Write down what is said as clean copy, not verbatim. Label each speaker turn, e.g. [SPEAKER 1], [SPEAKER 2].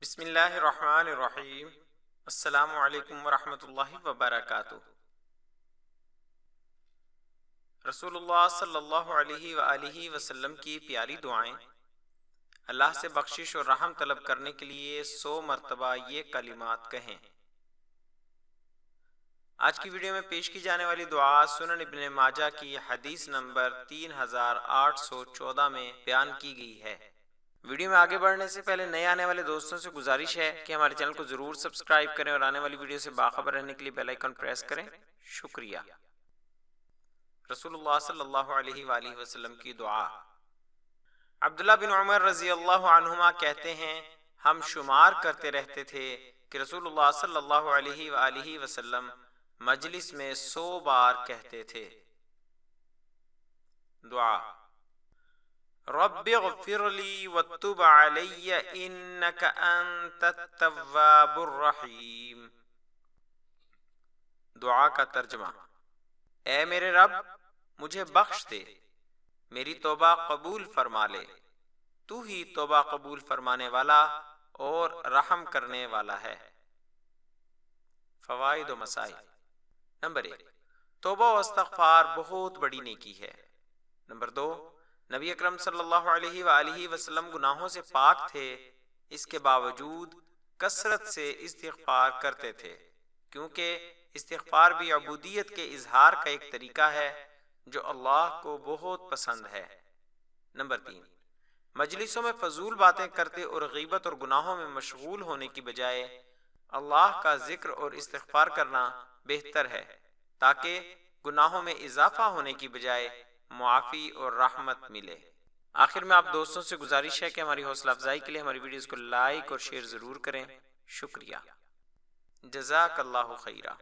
[SPEAKER 1] بسم اللہ الرحمن الرحیم۔ السلام علیکم ورحمۃ اللہ وبرکاتہ۔ رسول اللہ صلی اللہ علیہ وآلہ وسلم کی پیاری دعائیں۔ اللہ سے بخشش اور رحم طلب کرنے کے لیے 100 مرتبہ یہ کلمات کہیں۔ آج کی ویڈیو میں پیش کی جانے والی دعا سنن ابن ماجہ کی حدیث نمبر 3814 میں بیان کی گئی ہے۔ ویڈیو میں آگے بڑھنے سے پہلے نئے آنے والے دوستوں سے گزارش ہے کہ ہمارے چینل کو ضرور سبسکرائب کریں اور آنے والی ویڈیو سے باخبر رہنے کے لیے بیل آئیکن پریس کریں۔ شکریہ۔ رسول اللہ صلی اللہ علیہ وآلہ وسلم کی دعا۔ عبداللہ بن عمر رضی اللہ عنہما کہتے ہیں، ہم شمار کرتے رہتے تھے کہ رسول اللہ صلی اللہ علیہ وآلہ وسلم مجلس میں 100 بار کہتے تھے۔ دعا۔ رب اغفر لی وتب علی انک انت التواب الرحیم۔ دعا کا ترجمہ۔ اے میرے رب، مجھے بخش دے، میری توبہ قبول فرما لے، تو ہی توبہ قبول فرمانے والا اور رحم کرنے والا ہے۔ فوائد و مسائل۔ نمبر 1، توبہ و استغفار بہت بڑی نیکی ہے۔ نمبر 2، نبی اکرم صلی اللہ علیہ وآلہ وسلم گناہوں سے پاک تھے، اس کے باوجود کثرت سے استغفار کرتے تھے، کیونکہ استغفار بھی عبودیت کے اظہار کا ایک طریقہ ہے جو اللہ کو بہت پسند ہے۔ نمبر 3، مجلسوں میں فضول باتیں کرتے اور غیبت اور گناہوں میں مشغول ہونے کی بجائے اللہ کا ذکر اور استغفار کرنا بہتر ہے، تاکہ گناہوں میں اضافہ ہونے کی بجائے معافی اور رحمت ملے۔ آخر میں آپ دوستوں سے گزارش ہے کہ ہماری حوصلہ افزائی کے لیے ہماری ویڈیوز کو لائک اور شیئر ضرور کریں۔ شکریہ۔ جزاک اللہ خیرہ۔